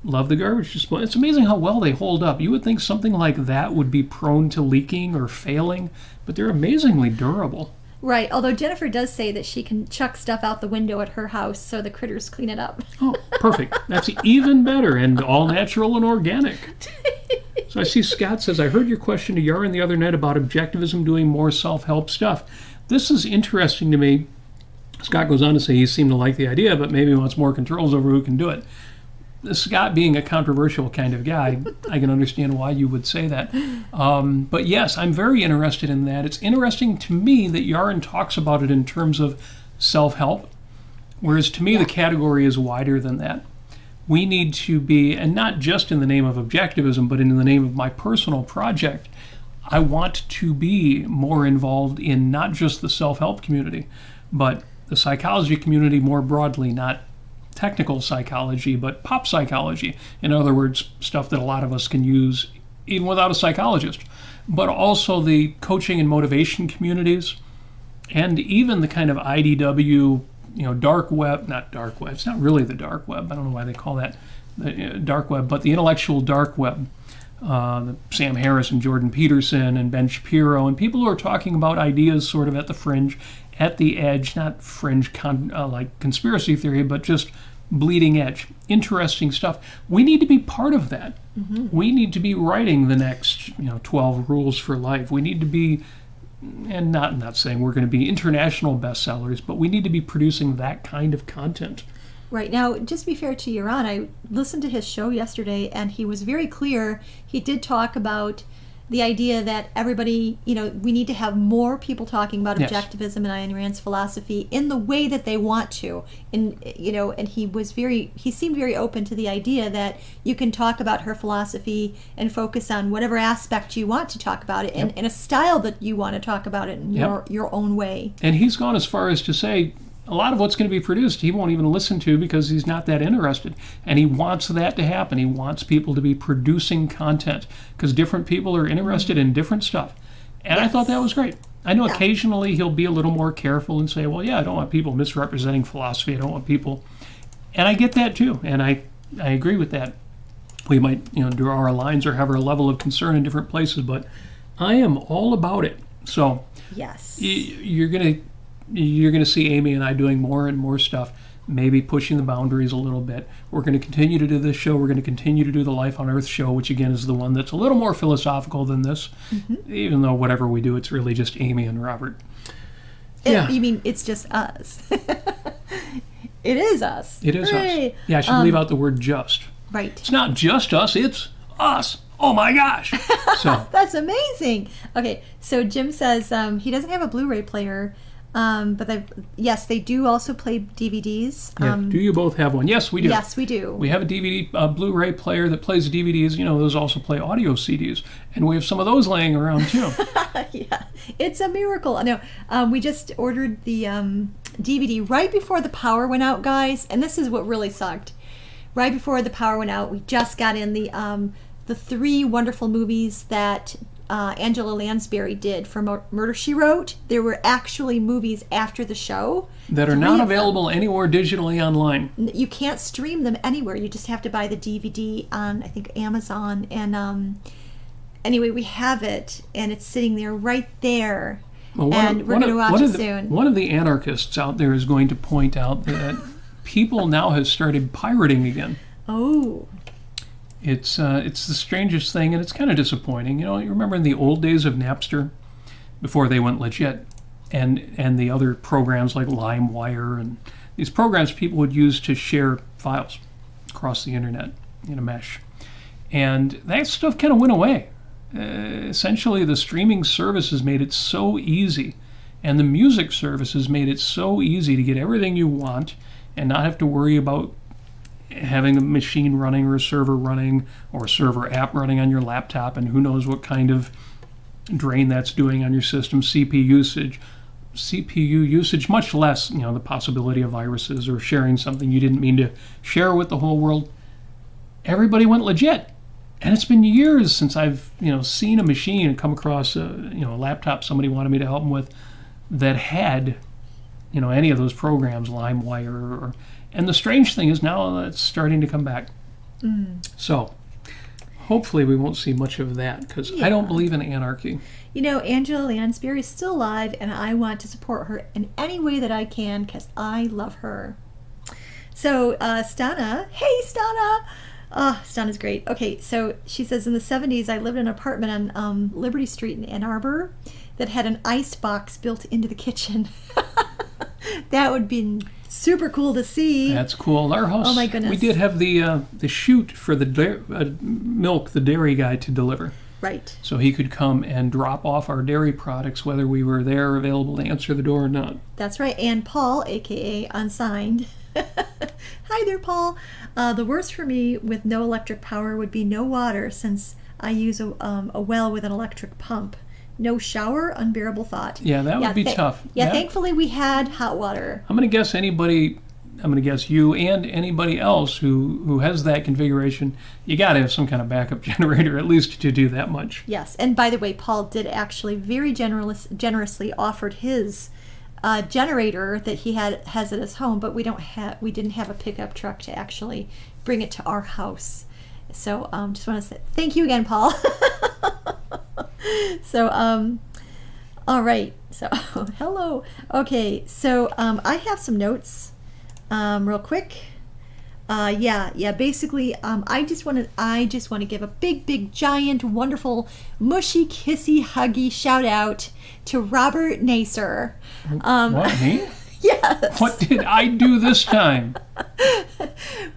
Love the garbage disposal. It's amazing how well they hold up. You would think something like that would be prone to leaking or failing, but they're amazingly durable. Right, although Jennifer does say that she can chuck stuff out the window at her house so the critters clean it up. Oh, perfect. That's even better and all natural and organic. So I see Scott says, I heard your question to Yaron the other night about objectivism doing more self-help stuff. This is interesting to me. Scott goes on to say he seemed to like the idea, but maybe wants more controls over who can do it. Scott being a controversial kind of guy, I can understand why you would say that. But yes, I'm very interested in that. It's interesting to me that Yaron talks about it in terms of self-help, whereas to me the category is wider than that. We need to be, and not just in the name of objectivism, but in the name of my personal project, I want to be more involved in not just the self-help community, but the psychology community more broadly, not technical psychology, but pop psychology. In other words, stuff that a lot of us can use even without a psychologist. But also the coaching and motivation communities, and even the kind of IDW, dark web, not dark web, it's not really the dark web, I don't know why they call that the dark web, but the intellectual dark web. Sam Harris and Jordan Peterson and Ben Shapiro, and people who are talking about ideas sort of at the fringe, at the edge, not fringe like conspiracy theory, but just bleeding edge. Interesting stuff. We need to be part of that. Mm-hmm. We need to be writing the next 12 rules for life. We need to be, and not saying we're going to be international bestsellers, but we need to be producing that kind of content. Right. Now, just to be fair to Yaron, I listened to his show yesterday, and he was very clear. He did talk about the idea that everybody, we need to have more people talking about objectivism and Ayn Rand's philosophy in the way that they want to. And, and he seemed very open to the idea that you can talk about her philosophy and focus on whatever aspect you want to talk about it in a style that you want to talk about it in your own way. And he's gone as far as to say, a lot of what's going to be produced he won't even listen to because he's not that interested. And he wants that to happen. He wants people to be producing content because different people are interested in different stuff. And I thought that was great. I know occasionally he'll be a little more careful and say, well, yeah, I don't want people misrepresenting philosophy. I don't want people... And I get that too. And I agree with that. We might, draw our lines or have our level of concern in different places, but I am all about it. So yes, you're gonna see Amy and I doing more and more stuff, maybe pushing the boundaries a little bit. We're going to continue to do this show. We're going to continue to do the Life on Earth show, which again is the one that's a little more philosophical than this, even though whatever we do, it's really just Amy and Robert. You mean it's just us? It is us. It is us. Yeah, I should leave out the word just. Right. It's not just us, it's us. Oh my gosh. So that's amazing. Okay, so Jim says he doesn't have a Blu-ray player, but they do also play DVDs. Do you both have one? Yes, we do. Yes, we do. We have a DVD, Blu-ray player that plays DVDs. Those also play audio CDs, and we have some of those laying around too. Yeah, it's a miracle. No, we just ordered the DVD right before the power went out, guys, and this is what really sucked. Right before the power went out, we just got in the 3 wonderful movies that Angela Lansbury did for Murder, She Wrote. There were actually movies after the show. That are not available anywhere digitally online. You can't stream them anywhere. You just have to buy the DVD on, I think, Amazon. And anyway, we have it, and it's sitting there right there. Well, we're going to watch it soon. One of the anarchists out there is going to point out that people now have started pirating again. Oh. It's the strangest thing, and it's kind of disappointing. You remember in the old days of Napster, before they went legit, and the other programs like LimeWire and these programs people would use to share files across the internet in a mesh. And that stuff kind of went away. Essentially, the streaming services made it so easy, and the music services made it so easy to get everything you want and not have to worry about having a machine running or a server running or a server app running on your laptop, and who knows what kind of drain that's doing on your system, CPU usage, much less, the possibility of viruses or sharing something you didn't mean to share with the whole world. Everybody went legit. And it's been years since I've, seen a machine and come across a laptop somebody wanted me to help them with that had, any of those programs, LimeWire. And the strange thing is now it's starting to come back. So hopefully we won't see much of that because I don't believe in anarchy. Angela Lansbury is still alive, and I want to support her in any way that I can because I love her. So Stana, hey Stana. Stana's great. Okay, so she says, in the 70s, I lived in an apartment on Liberty Street in Ann Arbor that had an ice box built into the kitchen. That would be super cool to see. That's cool. Our house, oh my goodness, we did have the chute for the milk, the dairy guy to deliver. Right. So he could come and drop off our dairy products, whether we were there available to answer the door or not. That's right. And Paul, a.k.a. Unsigned. Hi there, Paul. The worst for me with no electric power would be no water, since I use a well with an electric pump. No shower, unbearable thought. Yeah, that would be tough. Yeah, thankfully we had hot water. I'm going to guess you and anybody else who has that configuration, you got to have some kind of backup generator, at least to do that much. Yes, and by the way, Paul did actually very generously offered his generator that he has at his home, but we didn't have a pickup truck to actually bring it to our house. So just want to say thank you again, Paul. So all right, so hello. Okay, so I have some notes real quick. Basically, I just want to give a big giant wonderful mushy kissy huggy shout out to Robert Nasir. What, me? Yes. What did I do this time?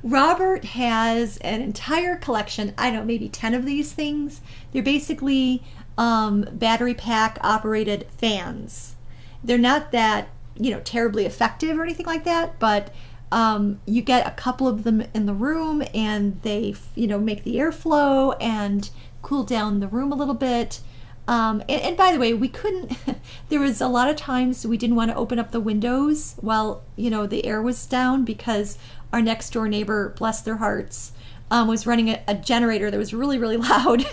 Robert has an entire collection, I don't know, maybe 10 of these things. They're basically battery pack operated fans. They're not that, terribly effective or anything like that, but you get a couple of them in the room, and they, make the airflow and cool down the room a little bit. And by the way, we couldn't, there was a lot of times we didn't want to open up the windows while, the air was down because our next door neighbor, bless their hearts, was running a generator that was really, really loud.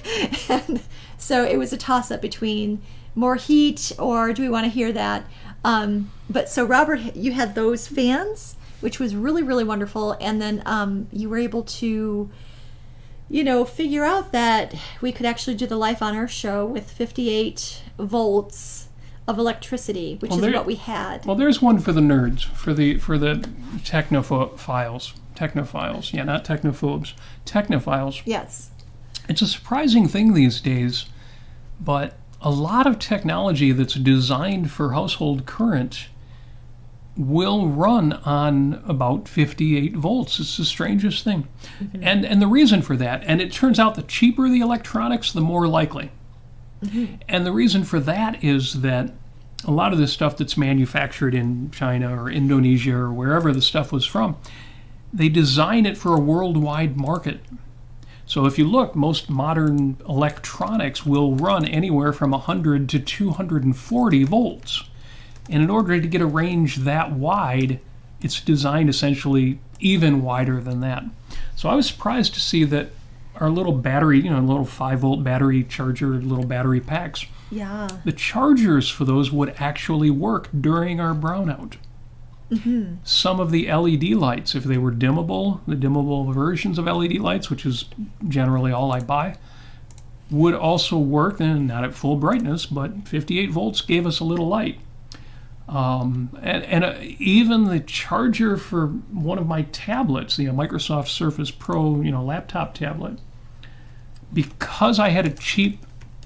And so it was a toss-up between more heat or do we want to hear that? But so Robert, you had those fans, which was really, really wonderful. And then you were able to figure out that we could actually do the Life on Earth show with 58 volts of electricity, which is what we had. Well, there's one for the nerds, for the technophiles, yeah, not technophobes, technophiles. Yes. It's a surprising thing these days, but a lot of technology that's designed for household current will run on about 58 volts. It's the strangest thing. Mm-hmm. And the reason for that, and it turns out the cheaper the electronics, the more likely. Mm-hmm. And the reason for that is that a lot of the stuff that's manufactured in China or Indonesia or wherever the stuff was from, they design it for a worldwide market. So if you look, most modern electronics will run anywhere from 100 to 240 volts. And in order to get a range that wide, it's designed essentially even wider than that. So I was surprised to see that our little battery, little 5-volt battery charger, little battery packs, the chargers for those would actually work during our brownout. Mm-hmm. Some of the LED lights, if they were dimmable, the dimmable versions of LED lights, which is generally all I buy, would also work, and not at full brightness, but 58 volts gave us a little light. Even the charger for one of my tablets, the Microsoft Surface Pro, laptop tablet, because I had a cheap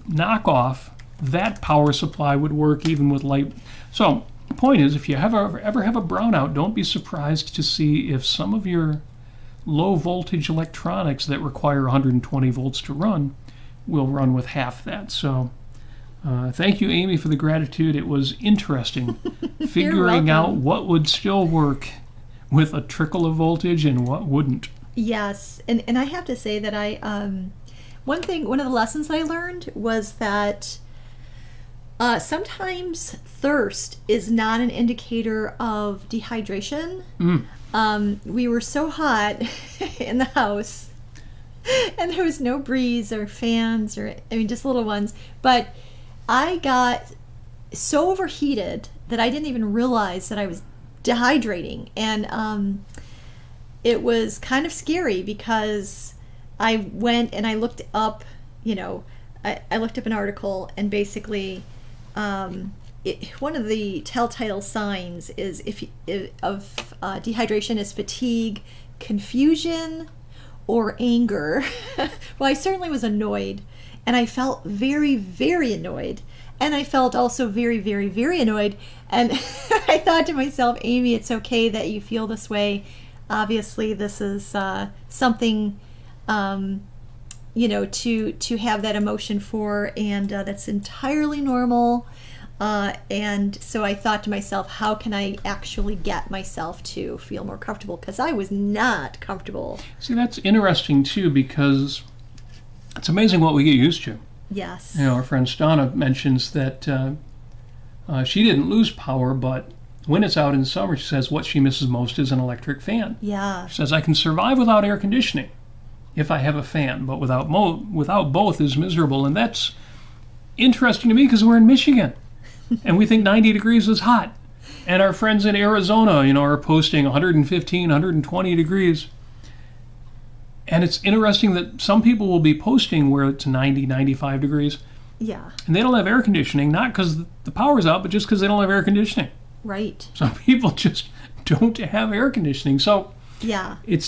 knockoff, that power supply would work even with light. So the point is, if you ever have a brownout, don't be surprised to see if some of your low voltage electronics that require 120 volts to run will run with half that. So thank you, Amy, for the gratitude. It was interesting figuring out what would still work with a trickle of voltage and what wouldn't. Yes, and I have to say that one of the lessons I learned was that sometimes thirst is not an indicator of dehydration. We were so hot in the house, and there was no breeze or fans just little ones, but I got so overheated that I didn't even realize that I was dehydrating. And it was kind of scary because I went and I looked up, I looked up an article, and basically one of the telltale signs is of dehydration is fatigue, confusion, or anger. Well, I certainly was annoyed. And I felt very, very annoyed. And I felt also very, very, very annoyed. And I thought to myself, Amy, it's okay that you feel this way. Obviously, this is something, to have that emotion for. And that's entirely normal. And so I thought to myself, how can I actually get myself to feel more comfortable? Because I was not comfortable. See, that's interesting, too, because it's amazing what we get used to. Yes. Our friend Stana mentions that she didn't lose power, but when it's out in summer, she says what she misses most is an electric fan. Yeah. She says, I can survive without air conditioning if I have a fan, but without both is miserable. And that's interesting to me because we're in Michigan, and we think 90 degrees is hot. And our friends in Arizona, are posting 115, 120 degrees. And it's interesting that some people will be posting where it's 90, 95 degrees. Yeah. And they don't have air conditioning, not because the power's out, but just because they don't have air conditioning. Right. Some people just don't have air conditioning. So yeah, it's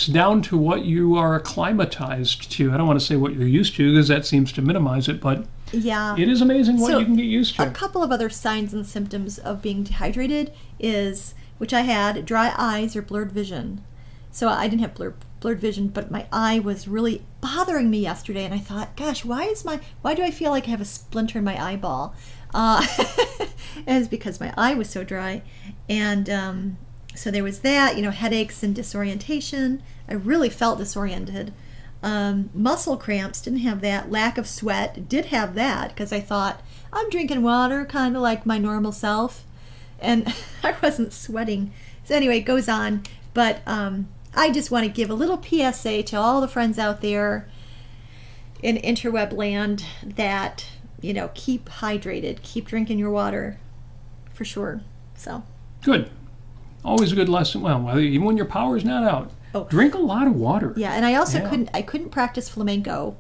down to what you are acclimatized to. I don't want to say what you're used to because that seems to minimize it, but yeah, it is amazing what you can get used to. A couple of other signs and symptoms of being dehydrated is, which I had, dry eyes or blurred vision. So I didn't have blurred vision, but my eye was really bothering me yesterday, and I thought, gosh, why do I feel like I have a splinter in my eyeball? And it's because my eye was so dry. And so there was that, headaches and disorientation. I really felt disoriented. Muscle cramps, didn't have that. Lack of sweat, did have that, because I thought, I'm drinking water kind of like my normal self, and I wasn't sweating. So anyway, it goes on. But I just want to give a little PSA to all the friends out there in interweb land that, keep hydrated, keep drinking your water, for sure. So Good. Always a good lesson. Well, even when your power's not out, drink a lot of water. Yeah, and I also couldn't practice flamenco,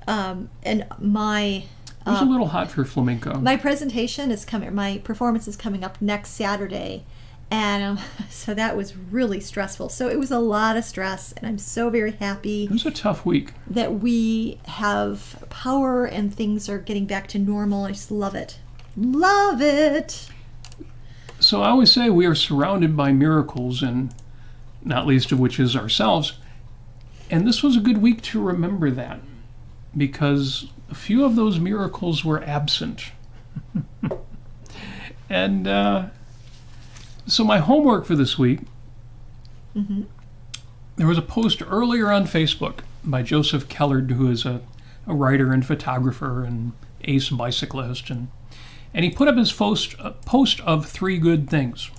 and my it was a little hot for flamenco. My presentation is coming. My performance is coming up next Saturday, and so that was really stressful. So it was a lot of stress, and I'm so very happy. It was a tough week. That we have power and things are getting back to normal. I just love it. Love it. So I always say we are surrounded by miracles, and not least of which is ourselves. And this was a good week to remember that, because a few of those miracles were absent. And so my homework for this week, there was a post earlier on Facebook by Joseph Kellard, who is a writer and photographer and ace bicyclist, and he put up his post of 3 good things.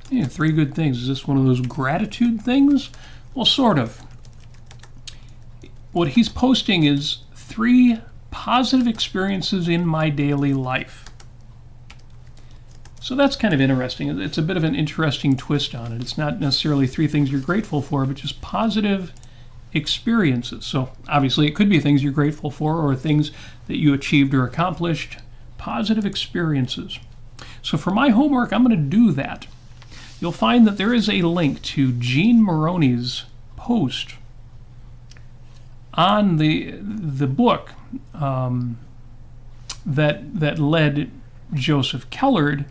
Yeah, 3 good things. Is this one of those gratitude things? Well, sort of. What he's posting is 3 positive experiences in my daily life. So that's kind of interesting. It's a bit of an interesting twist on it. It's not necessarily 3 things you're grateful for, but just positive experiences. So obviously it could be things you're grateful for or things that you achieved or accomplished. Positive experiences. So for my homework, I'm going to do that. You'll find that there is a link to Gene Moroney's post on the book that led Joseph Kellard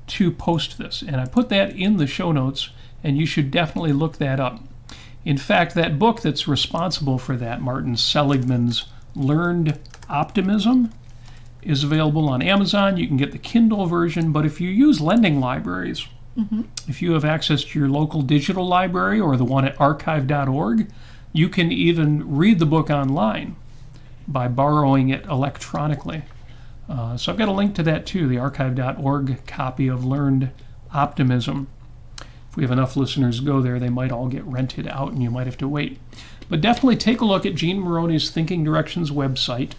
to post this. And I put that in the show notes, and you should definitely look that up. In fact, that book that's responsible for that, Martin Seligman's Learned Optimism, is available on Amazon. You can get the Kindle version, but if you use lending libraries, if you have access to your local digital library or the one at archive.org, you can even read the book online by borrowing it electronically. So I've got a link to that too, the archive.org copy of Learned Optimism. If we have enough listeners go there, they might all get rented out and you might have to wait. But definitely take a look at Gene Moroney's Thinking Directions website.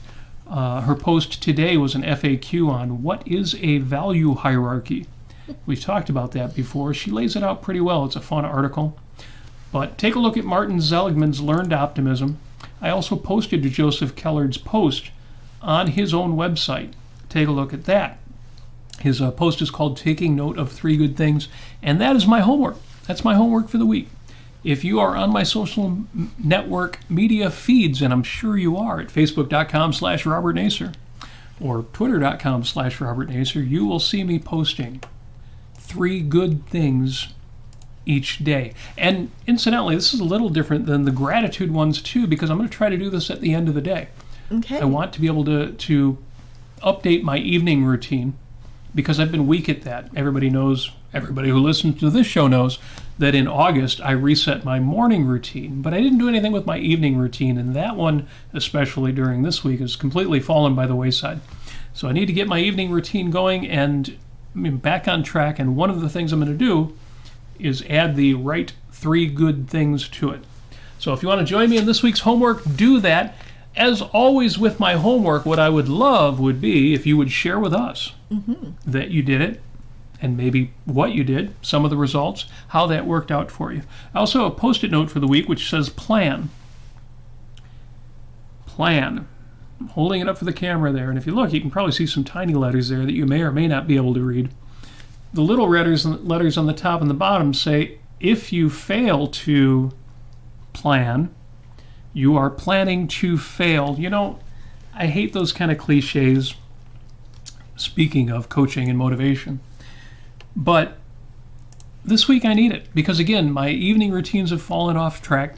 Her post today was an FAQ on what is a value hierarchy. We've talked about that before. She lays it out pretty well. It's a fun article. But take a look at Martin Seligman's Learned Optimism. I also posted to Joseph Kellard's post on his own website. Take a look at that. His post is called Taking Note of 3 Good Things, and that is my homework. That's my homework for the week. If you are on my social network media feeds, and I'm sure you are at facebook.com/Robert Nasir or twitter.com/Robert Nasir, you will see me posting 3 good things each day. And incidentally, this is a little different than the gratitude ones too, because I'm going to try to do this at the end of the day. Okay. I want to be able to update my evening routine, because I've been weak at that. Everybody knows, everybody who listens to this show knows that in August I reset my morning routine, but I didn't do anything with my evening routine, and that one, especially during this week, has completely fallen by the wayside. So I need to get my evening routine going and back on track, and one of the things I'm going to do is add the right 3 good things to it. So if you want to join me in this week's homework, do that. As always with my homework, what I would love would be if you would share with us that you did it, and maybe what you did, some of the results, how that worked out for you. I also have a post-it note for the week which says plan. Plan. I'm holding it up for the camera there, and if you look, you can probably see some tiny letters there that you may or may not be able to read. The little letters on the top and the bottom say, if you fail to plan, you are planning to fail. You know, I hate those kind of cliches, speaking of coaching and motivation. But this week I need it, because again, my evening routines have fallen off track,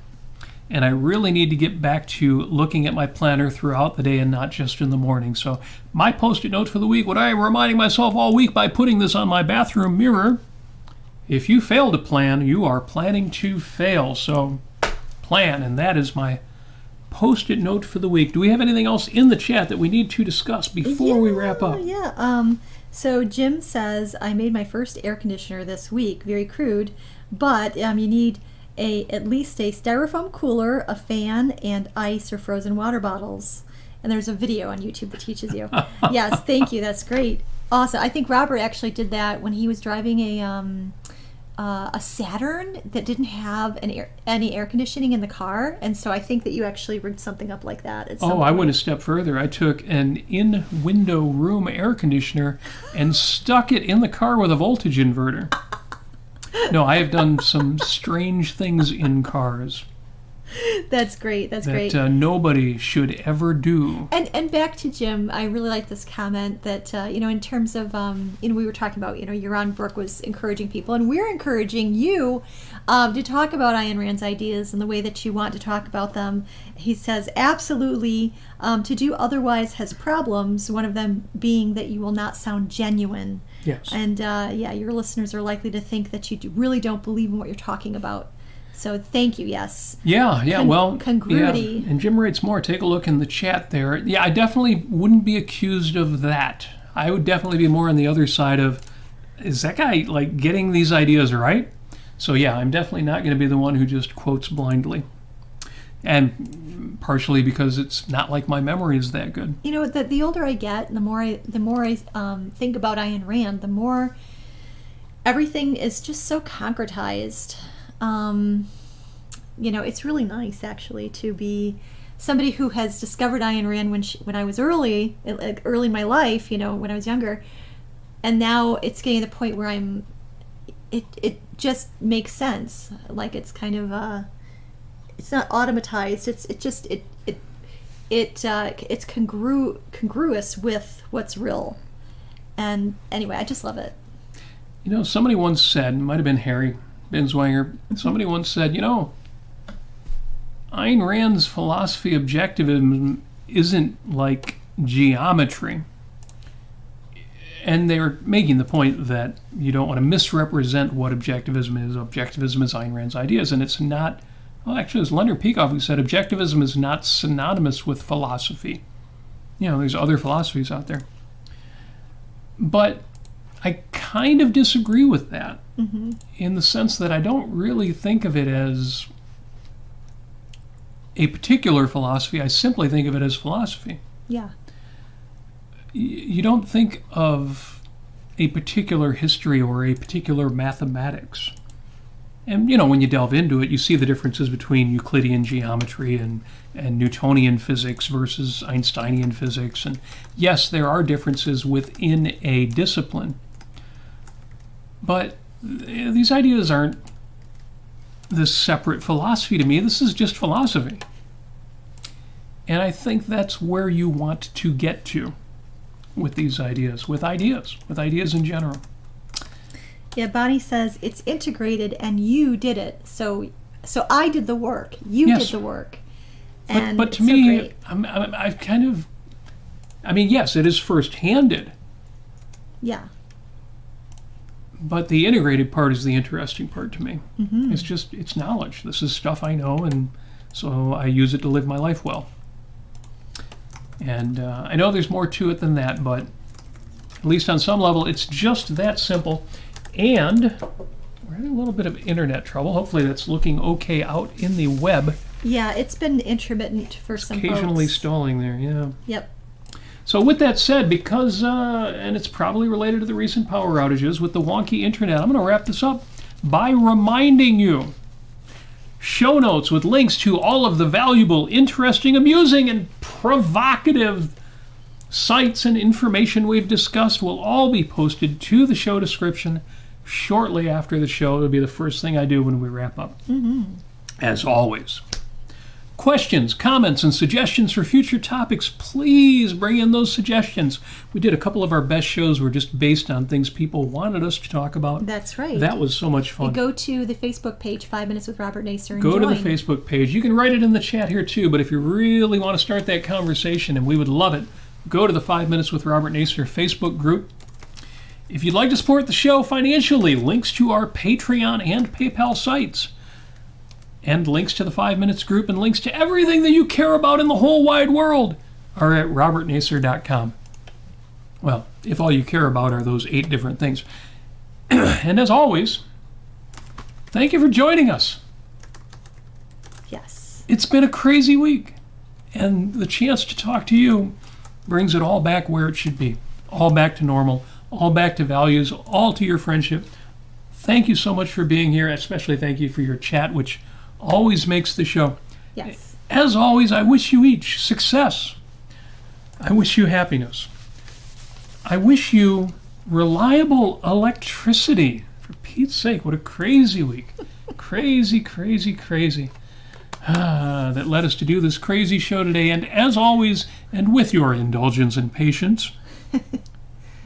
and I really need to get back to looking at my planner throughout the day and not just in the morning. So my post-it note for the week, what I am reminding myself all week by putting this on my bathroom mirror, if you fail to plan, you are planning to fail. So plan. And that is my Post-it note for the week. Do we have anything else in the chat that we need to discuss before we wrap up? Yeah. So Jim says, I made my first air conditioner this week. Very crude, but you need at least a styrofoam cooler, a fan, and ice or frozen water bottles. And there's a video on YouTube that teaches you. Yes, thank you. That's great. Awesome. I think Robert actually did that when he was driving a Saturn that didn't have any air conditioning in the car, and so I think that you actually rigged something up like that. At some point. I went a step further. I took an in-window room air conditioner and stuck it in the car with a voltage inverter. No, I have done some strange things in cars. That's great. That's great. That nobody should ever do. And back to Jim, I really like this comment that in terms of we were talking about Yaron Brook was encouraging people, and we're encouraging you to talk about Ayn Rand's ideas and the way that you want to talk about them. He says absolutely to do otherwise has problems. One of them being that you will not sound genuine. Yes. And your listeners are likely to think that you really don't believe in what you're talking about. So thank you, yes. Yeah, congruity. Yeah. And Jim writes more. Take a look in the chat there. Yeah, I definitely wouldn't be accused of that. I would definitely be more on the other side of, is that guy getting these ideas right? So yeah, I'm definitely not going to be the one who just quotes blindly. And partially because it's not like my memory is that good. The older I get, the more I think about Ayn Rand, the more everything is just so concretized. It's really nice actually to be somebody who has discovered Ayn Rand when I was early in my life, when I was younger, and now it's getting to the point where it just makes sense. Like it's kind of it's not automatized. It's congruous with what's real. And anyway, I just love it. Somebody once said, it might have been Harry Binswanger, somebody once said, Ayn Rand's philosophy of objectivism isn't like geometry. And they're making the point that you don't want to misrepresent what objectivism is. Objectivism is Ayn Rand's ideas, and it's not, actually, it's Leonard Peikoff who said objectivism is not synonymous with philosophy. There's other philosophies out there. But I kind of disagree with that. Mm-hmm. In the sense that I don't really think of it as a particular philosophy. I simply think of it as philosophy. Yeah. You don't think of a particular history or a particular mathematics. And, when you delve into it, you see the differences between Euclidean geometry and Newtonian physics versus Einsteinian physics. And yes, there are differences within a discipline. But these ideas aren't this separate philosophy to me. This is just philosophy. And I think that's where you want to get to with these ideas, with ideas in general. Yeah, Bonnie says it's integrated and you did it. So I did the work. You did the work. And but to me, I've kind of, yes, it is first-handed. Yeah. But the integrated part is the interesting part to me. Mm-hmm. It's knowledge. This is stuff I know, and so I use it to live my life well. And I know there's more to it than that, but at least on some level, it's just that simple. And we're having a little bit of internet trouble. Hopefully that's looking okay out in the web. Yeah, it's been intermittent for some occasionally folks. Stalling there, yeah. Yep. So with that said, because, and it's probably related to the recent power outages with the wonky internet, I'm going to wrap this up by reminding you, show notes with links to all of the valuable, interesting, amusing, and provocative sites and information we've discussed will all be posted to the show description shortly after the show. It'll be the first thing I do when we wrap up. Mm-hmm. As always. Questions, comments, and suggestions for future topics, please bring in those suggestions. We did a couple of our best shows were just based on things people wanted us to talk about. That's right. That was so much fun. You go to the Facebook page, 5 Minutes with Robert Nasir, and go join. to the Facebook page. You can write it in the chat here too, but if you really want to start that conversation, and we would love it, go to the 5 Minutes with Robert Nasir Facebook group. If you'd like to support the show financially, links to our Patreon and PayPal sites And links to the 5 Minutes group and links to everything that you care about in the whole wide world are at robertnasir.com. Well, if all you care about are those 8 different things. And as always, thank you for joining us. Yes. It's been a crazy week, and the chance to talk to you brings it all back where it should be. All back to normal, all back to values, all to your friendship. Thank you so much for being here, especially thank you for your chat, which always makes the show. Yes. As always, I wish you each success. I wish you happiness. I wish you reliable electricity. For Pete's sake, what a crazy week. Crazy, crazy, crazy. That led us to do this crazy show today. And as always, and with your indulgence and patience,